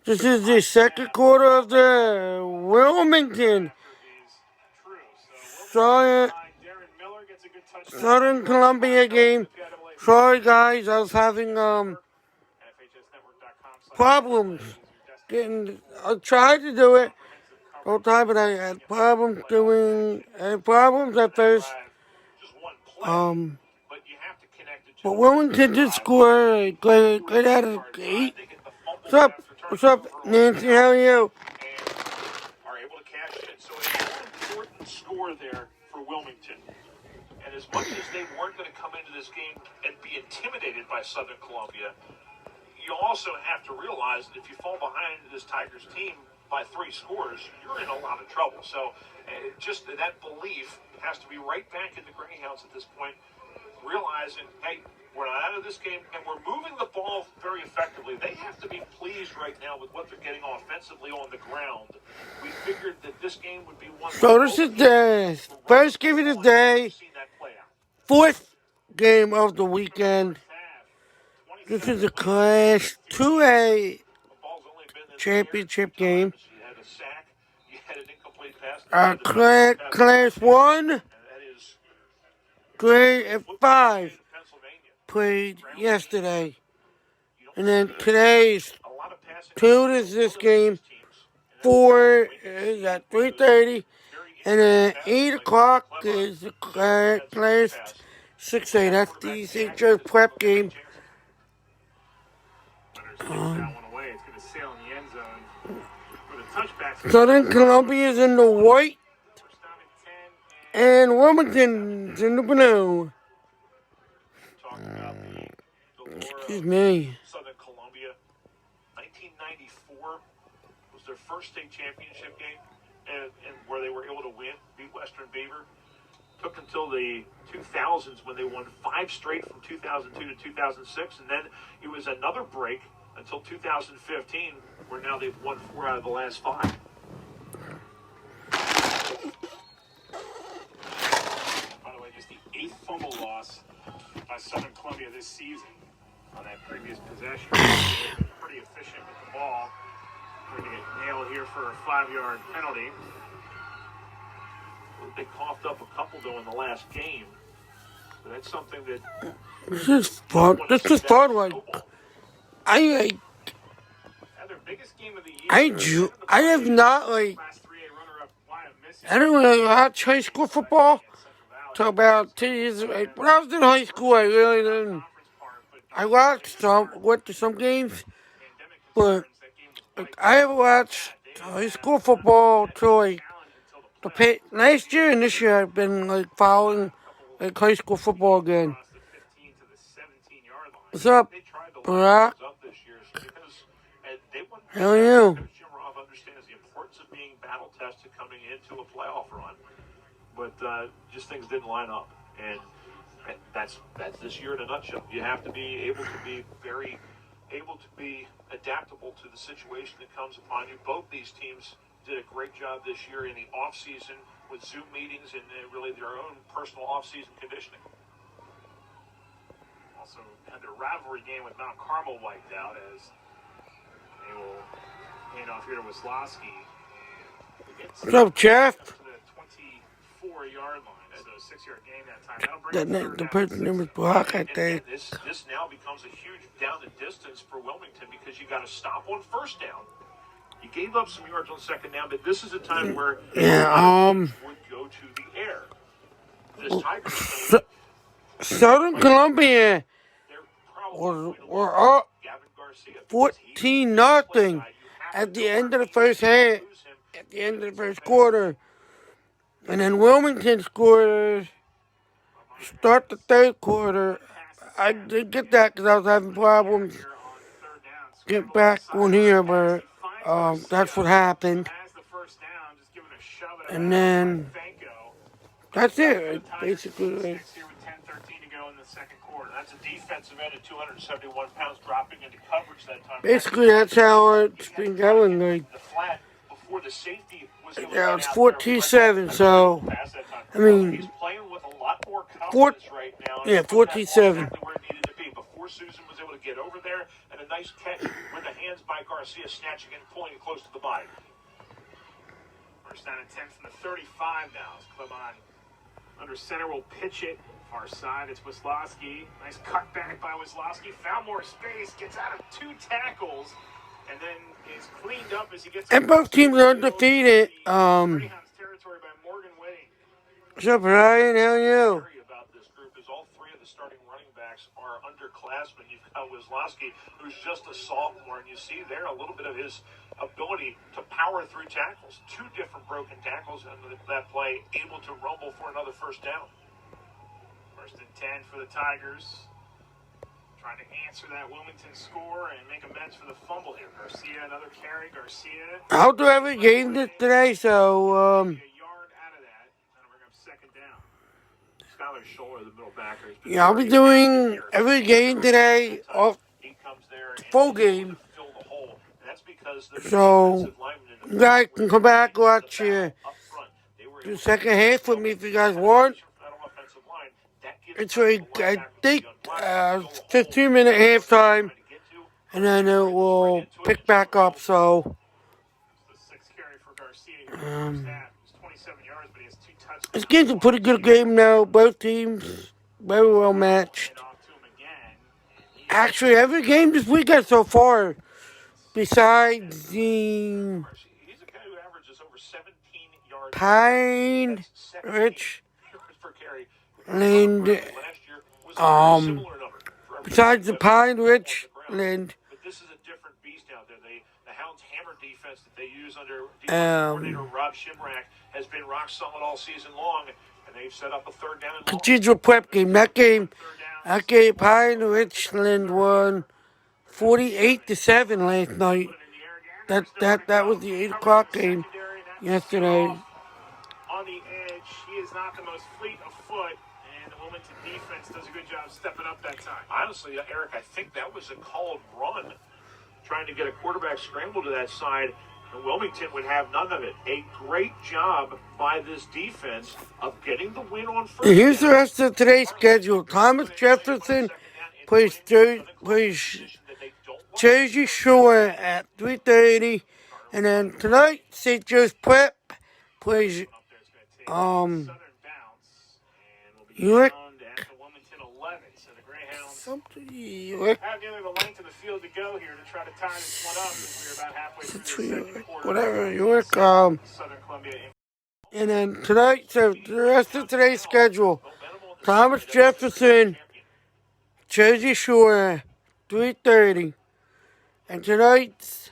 This is the second quarter of the Wilmington Southern Columbia game. Sorry guys, I was having problems I tried to do it all the time, but I had problems at first. But Wilmington did score great out of the gate. What's up? What's up, Nancy? How are you? Are able to cash in. So it's an important score there for Wilmington. And as much as they weren't going to come into this game and be intimidated by Southern Columbia, you also have to realize that if you fall behind this Tigers team by 3 scores, you're in a lot of trouble. So just that belief has to be right back in the Greyhounds at this point, realizing, hey, we're not out of this game, and we're moving the ball very effectively. They have to be pleased right now with what they're getting offensively on the ground. We figured that this game would be one. So this is the first game of the day, 4th game of the weekend. This is a Class 2A championship game. Class 1, grade and 5 played yesterday. And then today's 2 is this game. 4 is at 3:30. And then 8 o'clock is the Class 6A. That's the St. Joe's Prep game. Southern Columbia is in the white, and Wilmington's in the blue. Excuse me. Southern Columbia, 1994 was their first state championship game, and where they were able to win, beat Western Beaver. Took until the 2000s when they won 5 straight from 2002 to 2006, and then it was another break until 2015, where now they've won 4 out of the last 5. By the way, just the 8th fumble loss by Southern Columbia this season on that previous possession. Pretty efficient with the ball. We're going to get nailed here for a 5-yard penalty. They coughed up a couple, though, in the last game. So that's something that... This is fun. Like... I have not, like... I don't really watch high school football until about 2 years ago. When I was in high school, I really didn't... I went to some games, but I haven't watched high school football till last year and this year. I've been following high school football again. What's up, Barack? How are you? Understands the importance of being battle tested coming into a playoff run, but just things didn't line up, and that's this year in a nutshell. You have to be able to be very able to be adaptable to the situation that comes upon you. Both these teams did a great job this year in the off season with Zoom meetings and really their own personal off season conditioning. Also had their rivalry game with Mount Carmel wiped out as they will hand off here to Wisłowski. What's up, Jeff? To the 24-yard line. That's a 6-yard game that time. The person name is Brock, I think. This now becomes a huge down the distance for Wilmington because you got to stop on first down. You gave up some yards on second down, but this is a time where would go to the air. This Tigers Southern Columbia were up 14-0 at the end of the first half, at the end of the first quarter. And then Wilmington scored start the third quarter. I didn't get that because I was having problems get back on here, but that's what happened. And then that's it, basically. That's a defensive end at 271 pounds dropping into coverage that time. Basically, that's how it's been going. The flat before the safety was now it's 14-7, so I mean, he's playing with a lot more confidence right now. Yeah, 14-7. Where it needed to be before Susan was able to get over there, and nice catch with the hands by Garcia, snatching and pulling it close to the body. First down and 10 from the 35 now. As Clement under center will pitch it. Far side, it's Wisłowski. Nice cut back by Wisłowski. Found more space, gets out of 2 tackles, and then is cleaned up as he gets. And both teams are undefeated. Greyhounds territory by Morgan Whitting. What's up, Ryan? How are you? About this group is all 3 of the starting running backs are underclassmen. You've got Wisłowski, who's just a sophomore, and you see there a little bit of his ability to power through tackles. 2 different broken tackles, and that play able to rumble for another first down. First and 10 for the Tigers. Trying to answer that Wilmington score and make amends for the fumble here. Garcia, another carry. Garcia. I'll do every game today, so A yard out of that. That'll bring up second down. Skylar Scholler, the middle backer. yeah, I'll be doing every game today, off He comes there and full game. fill the hole. And that's because the So defensive linemen in you the guys can come back and watch up front, they were the second half with me if you guys want. that offensive line. That gives It's time like, for I linebackers think, to be unblocked, 15-minute halftime, to get to. and then it will pick back up, so The 6th carry for Garcia here in the first half. It was 27 yards, but he has 2 touchdowns. this game's a pretty good game now. Both teams very well matched. Off to him again. Actually, every game this weekend so far, besides the He's a guy who averages over 17 yards. Pine That's Rich yards per carry. Land, Last year was a very similar number for every besides the game Pine on Rich the ground. Land, But this is a different beast out there. The Hounds' hammer defense that they use under defensive coordinator Rob Shimrack has been rock solid all season long, and they've set up a third down and long. Cathedral Prep game. That game, Pine Richland won 48-7 last night. That was the 8 o'clock game yesterday. On the edge, he is not the most fleet of foot, and the Wilmington defense does a good job stepping up that time. Honestly, Eric, I think that was a called run, trying to get a quarterback scramble to that side, and Wilmington would have none of it. A great job by this defense of getting the win on first. Here's the rest of today's schedule. Thomas Jefferson plays Jersey Shore at 3:30, and then tonight St. Joe's Prep plays York. Something York. Have nearly the length of the field to go here to try to tie this one up as we're about halfway through the second quarter. Whatever, York. Southern Columbia. And then tonight, so the rest of today's schedule: Thomas Jefferson, Jersey Shore, 3:30, and tonight's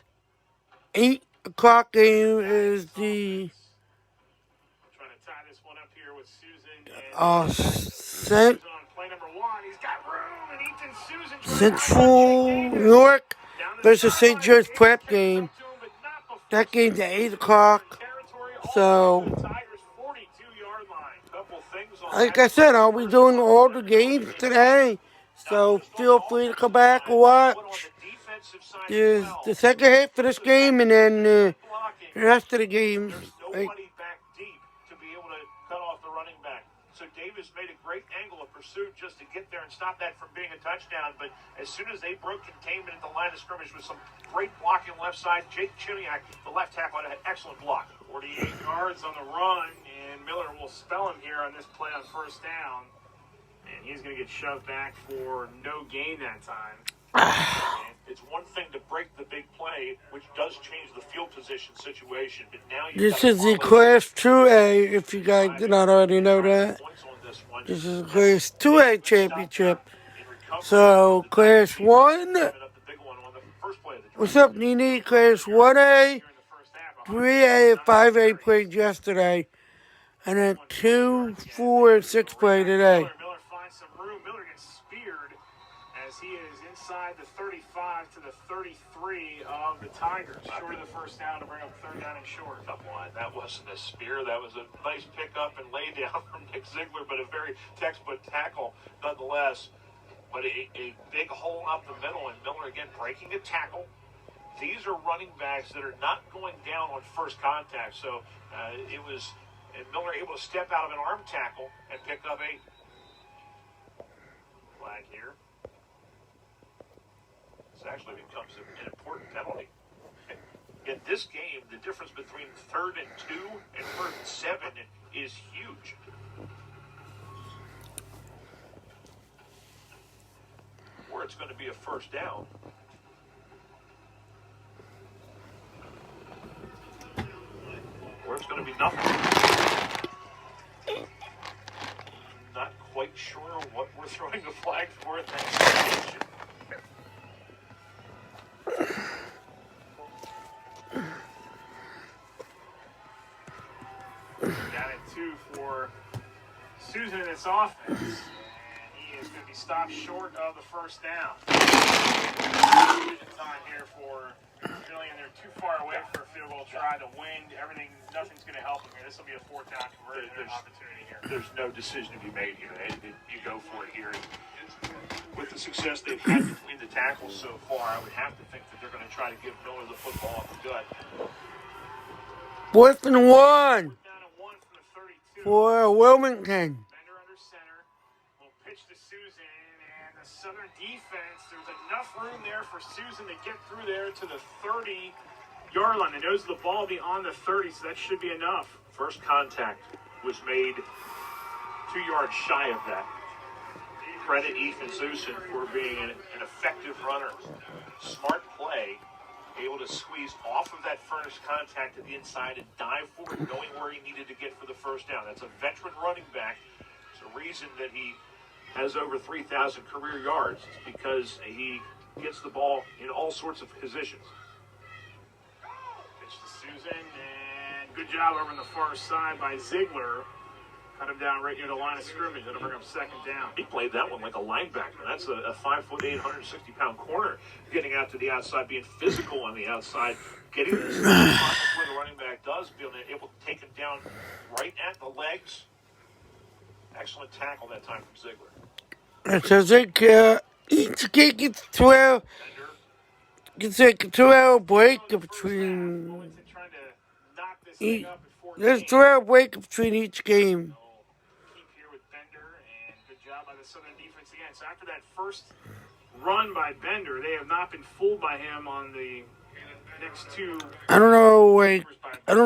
8 o'clock game is the Trying to tie this one up here with Susan. Cent. On play number 1, he's got room, and Ethan Susan Central York versus St. Joe's Prep game. That game's at 8 o'clock. So, like I said, I'll be doing all the games today. So, feel free to come back and watch. There's the second half of this game and then the rest of the games. Like, Nobody back deep to be able to cut off the running back. So Davis made a great angle of pursuit just to get there and stop that from being a touchdown. But as soon as they broke containment at the line of scrimmage with some great blocking left side, Jake Chimiak, the left tackle, had an excellent block. 48 yards on the run, and Miller will spell him here on this play on first down. And he's going to get shoved back for no gain that time. It's one thing to break the big play, which does change the field position situation. But now this is the Class 2A, if you guys did not already know that. This is the Class 2A championship. So, Class 1, what's up, Nene? Class 1A, 3A, and 5A played yesterday. And then 2, 4, and 6 played today. Miller finds some room. Miller gets speared as he is inside the 35 to the 33 of the Tigers. Short of the first down to bring up third down and short. Come on, that wasn't a spear. That was a nice pickup and lay down from Nick Ziegler, but a very textbook tackle nonetheless. But a big hole up the middle, and Miller again breaking a tackle. These are running backs that are not going down on first contact, so it was... And Miller able to step out of an arm tackle and pick up a flag here. This actually becomes an important penalty. In this game, the difference between 3rd and 2 and 3rd and 7 is huge. Or it's going to be a first down. Or it's going to be nothing. Not quite sure what we're throwing the flag for in that situation. Got it 2 for Susan in this offense. And he is going to be stopped short of the first down. Time here for Billion. They're too far away for a field goal try to win. Nothing's going to help them here. This will be a 4th down conversion opportunity here. There's no decision to be made here. You go for it here. With the success they've had between the tackles so far, I would have to think that they're going to try to give Miller the football off the gut. 4th and 1 Down at 1 from the 32. for Wilmington. Bender under center. Will pitch to Susan, and the Southern defense, there's enough room there for Susan to get through there to the 30-yard line. They knows the ball beyond the 30, so that should be enough. First contact was made 2 yards shy of that. Credit Ethan Susan for being an effective runner. Smart play, able to squeeze off of that first contact to the inside and dive forward, knowing where he needed to get for the first down. That's a veteran running back. It's a reason that he has over 3,000 career yards. It's because he gets the ball in all sorts of positions. Pitch to Susan, and good job over on the far side by Ziegler. Cut him down right near the line of scrimmage. That'll bring up 2nd down. He played that one like a linebacker. That's a 5'8", 160-pound corner getting out to the outside, being physical on the outside, getting to the spot where the running back does, being able to take him down right at the legs. Excellent tackle that time from Ziegler. So each game gets 12. It's like a 2-hour break between each. There's 2-hour break between each game. Keep here with Bender, and good job by the Southern defense again. So after that first run by Bender, they have not been fooled by him on the next 2. I don't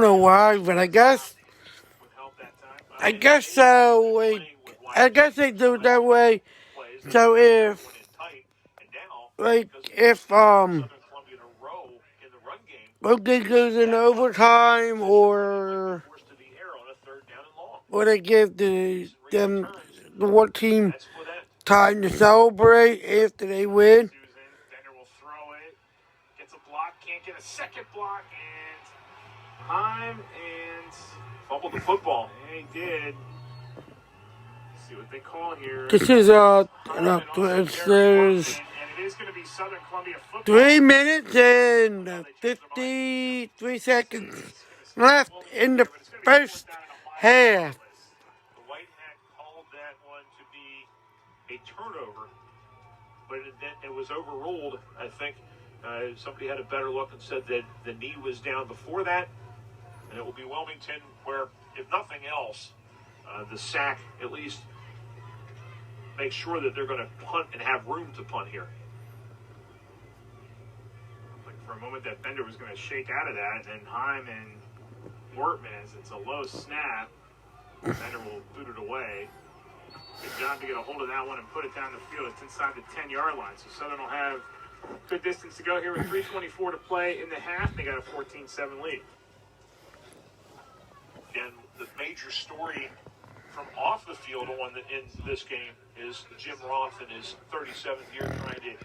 know why, but I guess so. I guess they do it that way. So if Wilmington goes in overtime, or they give the one team time to celebrate after they win. Bender will throw it. Gets a block. Can't get a second block. And Heim and fumbled the football. He did. Let's see what they call here. This is there's 3 minutes and 53 seconds left in the first half. The White Hat called that one to be a turnover, but it was overruled. I think somebody had a better look and said that the knee was down before that, and it will be Wilmington where, if nothing else, the sack at least makes sure that they're going to punt and have room to punt here. For a moment that Bender was going to shake out of that, and then Heim and Wortman, as it's a low snap, Bender will boot it away. Good job to get a hold of that one and put it down the field. It's inside the 10-yard line, so Southern will have good distance to go here with 3:24 to play in the half. They got a 14-7 lead. And the major story from off the field in this game is Jim Roth in his 37th year trying to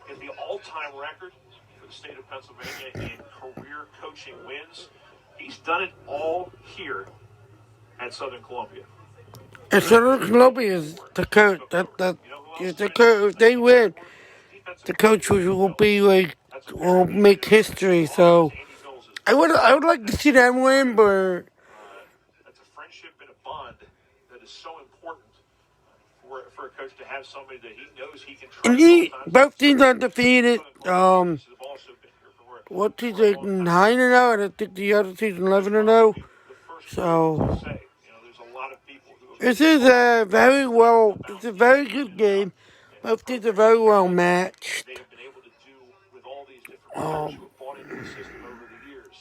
get the all-time record for the state of Pennsylvania in career coaching wins. He's done it all here at Southern Columbia. And Southern Columbia is the coach. If they win, the coach will make history. So I would like to see them win, but that's a friendship and a bond that is so important for a coach to have somebody that he knows he can trust. And both teams are undefeated. One team's 9-0, and I think the other team's 11-0. So this is a very good game. Both teams are very well matched. players who fought into the system over the years.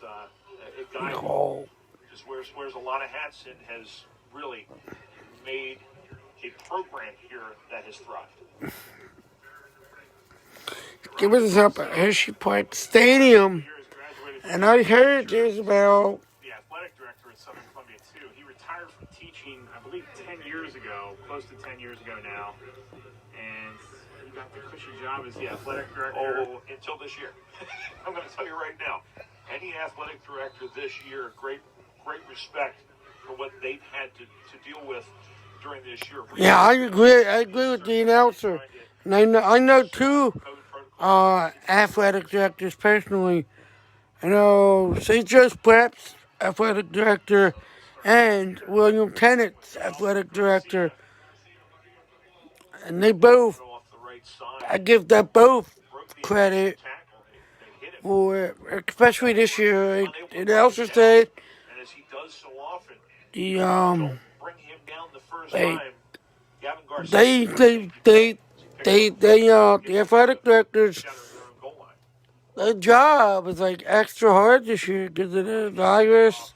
But a guy who Nicole. just wears a lot of hats and has really made a program here that has thrived. Give us up at Hershey Park Stadium. And I heard there's about the athletic director at Southern Columbia, too. He retired from teaching, I believe, 10 years ago, close to 10 years ago now. And he got the cushy job as the athletic director. Oh, until this year. I'm going to tell you right now, any athletic director this year, great respect for what they've had to deal with during this year. yeah, I agree with the announcer. And I know two athletic directors personally. I know St. Joe's Prep's athletic director and William Tennant's athletic director. And they both, I give them both credit for, especially this year. The announcer said the the athletic directors, their job is like extra hard this year because of the virus.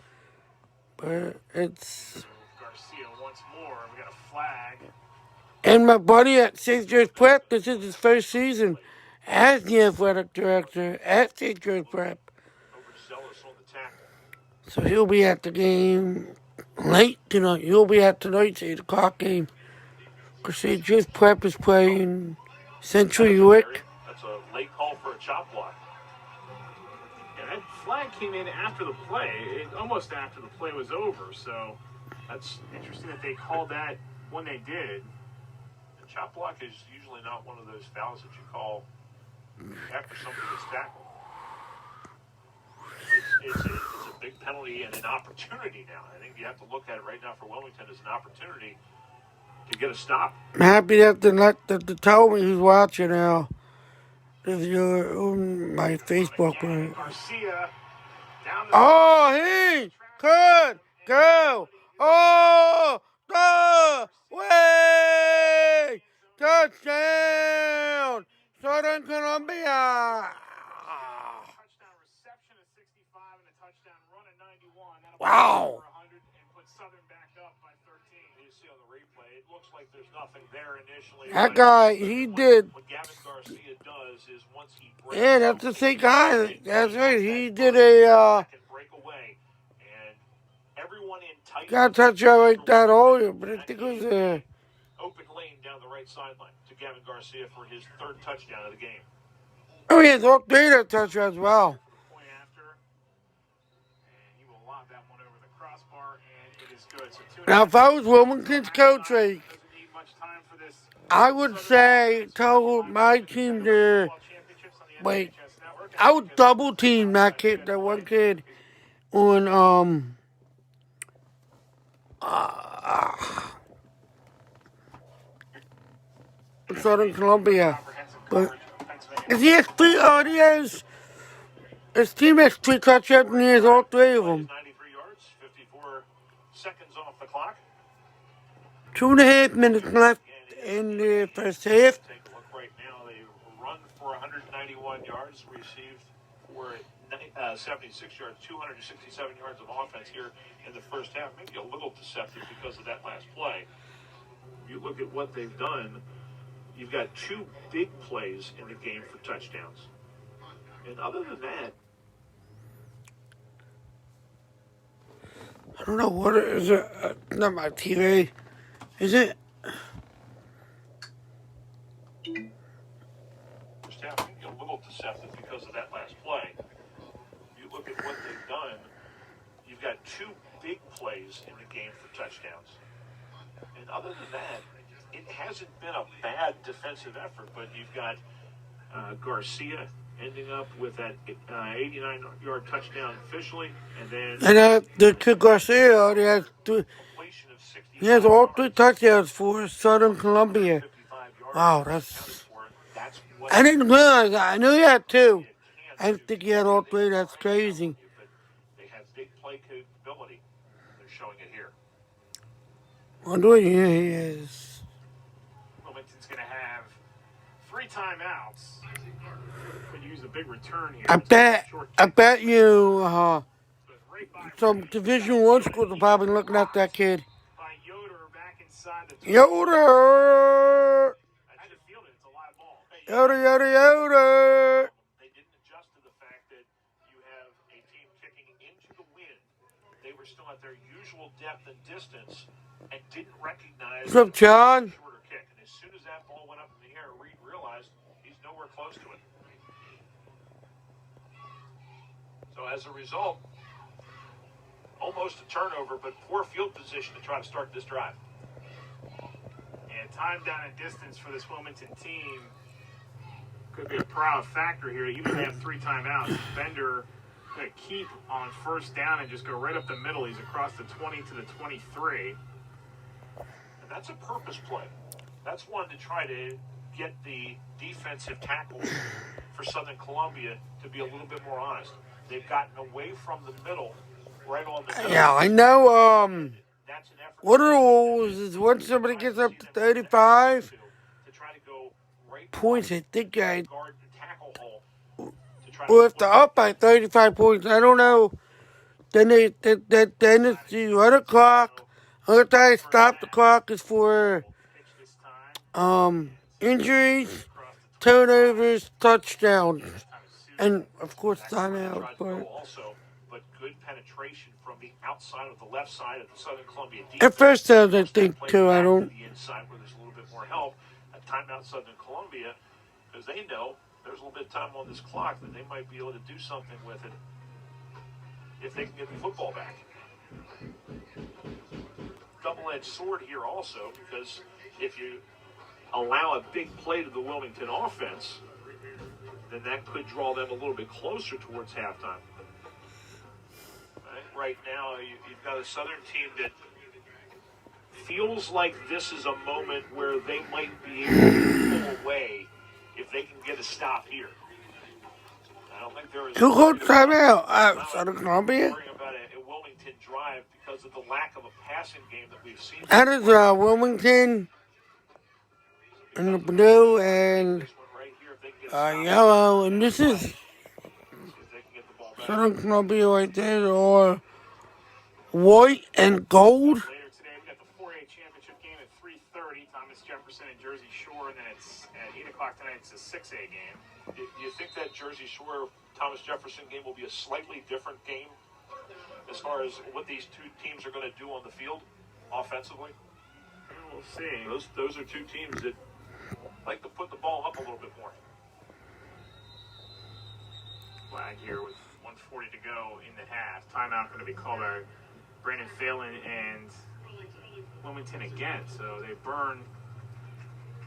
But it's. Garcia once more. We got a flag. And my buddy at St. Joe's Prep, this is his first season as the athletic director at St. Joe's Prep. So he'll be at the game late tonight. He'll be at tonight's 8 o'clock game. Because St. Joe's Prep is playing Central York. That's a late call for a chop block. Yeah, that flag came in after the play, almost after the play was over. So that's interesting that they called that when they did. The chop block is usually not one of those fouls that you call after somebody gets tackled. It's a big penalty and an opportunity now. I think you have to look at it right now for Wilmington as an opportunity to get a stop. I'm happy that to tell me who's watching now. This is my Facebook. Garcia down the Oh, he could go all the way. Touchdown, Southern Columbia. touchdown reception at 65 and a touchdown run at 91. That'll Wow. put 100 and put Southern back up by 13. You see on the replay, it looks like there's nothing there initially. That guy, he did. What Gavin Garcia does is once he breaks, Yeah, that's the same guy. That's right. He did a can break away, and everyone in tight got a touchdown like that earlier, but I think it was open lane down the right sideline to Gavin Garcia for his third touchdown of the game. oh, he has all three of that touchdown as well. Point after, and he will lob that one over the crossbar, and it is good. So Now, if I was Wilmington's coach, doesn't need much time for this. I would say tell my team to wait. I would double team that kid, that one kid on Southern Columbia. But if he has his team has 3 touchdowns and he has all 3 of them. 93 yards, 54 seconds off the clock. 2.5 minutes left in the first half. Take a look right now. They run for 191 yards, received for 76 yards, 267 yards of offense here in the first half. Maybe a little deceptive because of that last play. You look at what they've done. You've got 2 big plays in the game for touchdowns. And other than that, I don't know what it is. Not my TV. Is it? first half maybe a little deceptive because of that last play. You look at what they've done. You've got 2 big plays in the game for touchdowns. And other than that, it hasn't been a bad defensive effort, but you've got Garcia ending up with that 89-yard touchdown officially, and then the kid Garcia, he has all 3 touchdowns for Southern Columbia. Wow, I didn't realize that. I knew he had 2. I didn't think he had all 3. That's crazy. They have big play capability. They're showing it here. Wonder what year he is. Wilmington's going to have 3 timeouts. Could use a big return here. I bet you, So it's right by some Division I schools are probably looking at that kid. by Yoder back inside the 20. Yoder! I had to feel it. It's a live ball. Yoder, Yoder, Yoder! They didn't adjust to the fact that you have a team kicking into the wind. They were still at their usual depth and distance and didn't recognize What's up, John? the shorter kick. And as soon as that ball went up in the air, Reed realized he's nowhere close to it. So as a result, almost a turnover, but poor field position to try to start this drive. And time down and distance for this Wilmington team could be a proud factor here. Even they have 3 timeouts. Bender going to keep on first down and just go right up the middle. He's across the 20 to the 23. And that's a purpose play. That's one to try to get the defensive tackle for Southern Columbia to be a little bit more honest. They've gotten away from the middle, right on the middle. Yeah, I know, That's an effort. what are the rules is once somebody gets up to 35 to try to go right points, I think guard the tackle hole to try or to if they're up by 35 points, I don't know. Then then it's the run clock. Other time stop the clock is for Pitch this time. injuries, turnovers, touchdowns, and of course timeout. tried to go But also, but good penetration from the outside of the left side of the Southern Columbia defense. at first downs, I That think play too. I back don't. to the inside where there's a little bit more help. A timeout Southern Columbia, because they know there's a little bit of time on this clock that they might be able to do something with it if they can get the football back. Double-edged sword here also, because if you allow a big play to the Wilmington offense, then that could draw them a little bit closer towards halftime. Right now, you've got a Southern team that feels like this is a moment where they might be able to pull away if they can get a stop here. I don't think there is. Who called timeout? Southern Columbia. Worrying about a Wilmington drive because of the lack of a passing game that we've seen. That is Wilmington in the blue and yellow, and this is Southern Columbia right there, or white and gold. Later today, we got the 4A championship game at 3:30. Thomas Jefferson and Jersey Shore, and then it's at 8 o'clock tonight. It's a 6A game. Do you think that Jersey Shore Thomas Jefferson game will be a slightly different game as far as what these two teams are going to do on the field offensively? We'll see. Those are two teams that like to put the ball up a little bit more. Flag here with 1:40 to go in the half. Timeout going to be called by Brandon Phelan and Wilmington again. So they burn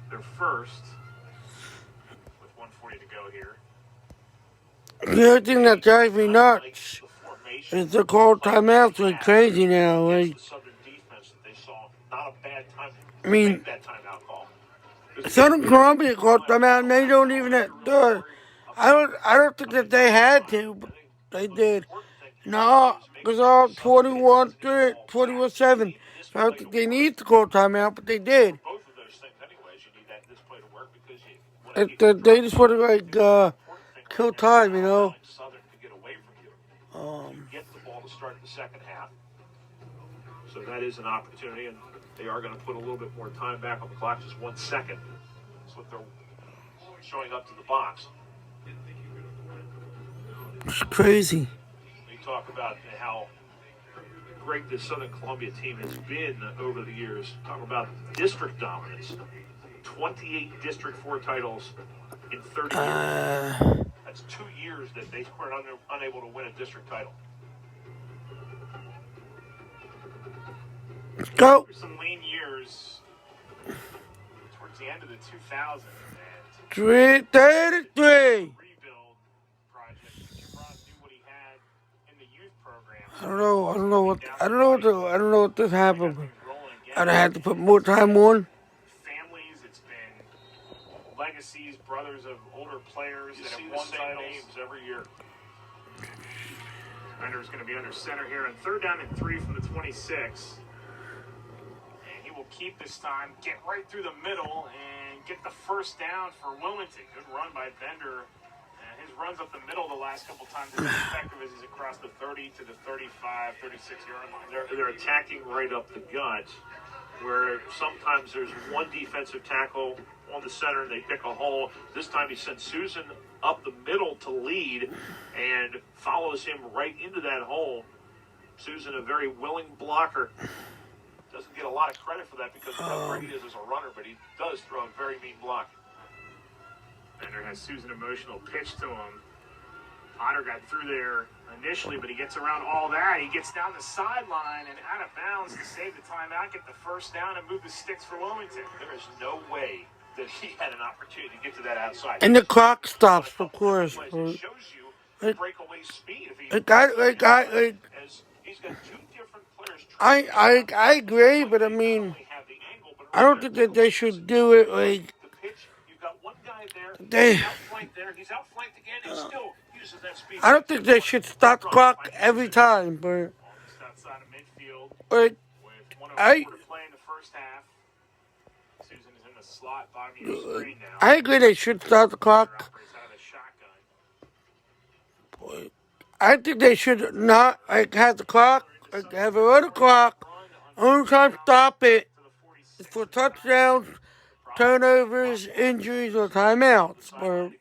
their first with 1:40 to go here. The other thing that drives me nuts is the call timeouts like crazy now. Like, I mean, Southern Columbia called timeout and they don't even do it. I don't think that they had to, but they did. No, because all 21-7. So I don't think they need to call timeout, but they did. Both of those things, anyways, you need this play to work because They just want to kill time, you know. Southern to get away from you. Get the ball to start the second half. So that is an opportunity, and they are going to put a little bit more time back on the clock, just 1 second. That's what they're showing up to the box. It's crazy. We talk about how great this Southern Columbia team has been over the years. Talk about district dominance. 28 District 4 titles in 30 years. That's 2 years that they were unable to win a district title. Let's go. Some lean years towards the end of the 2000s. 333. Rebuild project. Jim Ross knew what he had in the youth program. I don't know what this happened. I'd have had to put more time on. Families, it's been legacies, brothers of older players You that see have the won same titles. names every year. Bender's going to be under center here on 3rd down and 3 from the 26. And he will keep this time, get right through the middle, and get the first down for Wilmington. Good run by Bender. And his runs up the middle the last couple times as effective as he's across the 30 to the 35, 36-yard line. They're attacking right up the gut, where sometimes there's one defensive tackle on the center and they pick a hole. This time he sends Susan up the middle to lead and follows him right into that hole. Susan, a very willing blocker. Doesn't get a lot of credit for that because of how great he is as a runner, but he does throw a very mean block. Bender has Susan emotional pitch to him. Potter got through there initially, but he gets around all that. He gets down the sideline and out of bounds to save the timeout, get the first down, and move the sticks for Wilmington. There is no way that he had an opportunity to get to that outside. And the clock stops, of course. It shows you breakaway speed. If he he's got two different players. I agree, but I mean, I don't think that they should do it like the pitch. You've got one guy there. they. He's outflanked there. He's outflanked again. He still uses that speed. I don't think they should stop the clock every time, but Just outside of midfield like with 1:04 to play in the first half. Susan is in the slot, bottom of your screen now. I agree they should stop the clock. Operates out of the shotgun. I think they should not like have the clock, like have a run clock. Only time stop it is for touchdowns, turnovers, injuries, or timeouts. But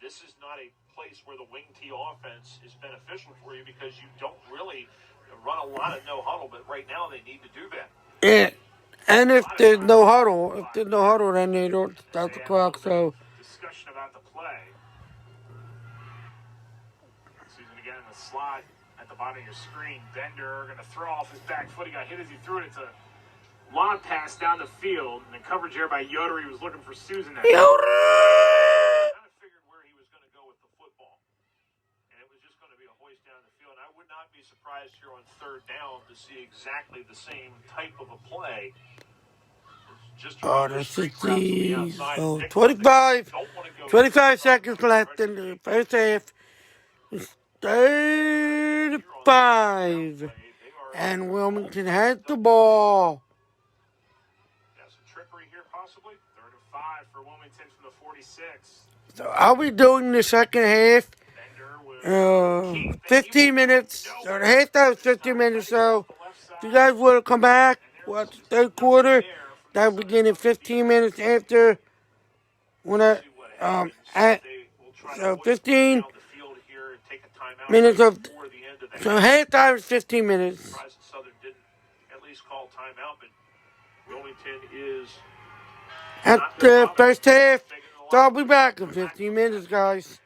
This is not a place where the wing T offense is beneficial for you because you don't really run a lot of no huddle, but right now they need to do that. yeah, and if there's no huddle, then they don't stop the clock. So Discussion about the play. Susan again in the slot at the bottom of your screen. Bender going to throw off his back foot. He got hit as he threw it. It's a long pass down the field. And the coverage here by Yoder. He was looking for Susan. Kind of figured where he was going to go with the football. And it was just going to be a hoist down the field. And I would not be surprised here on third down to see exactly the same type of a play. Just this is the 25 seconds left in the first half. It's 35, and Wilmington has the ball. Yeah, some trickery here possibly. 3rd and 5 for Wilmington from the 46. So I'll be doing the second half. 15 minutes. So the halftime is 15 minutes. So if you guys want to come back, watch the third quarter. That'll begin in 15 minutes after. So 15 minutes of. So halftime is 15 minutes. Southern didn't at least call timeout, but Wilmington is at the first half. So I'll be back in 15 minutes, guys.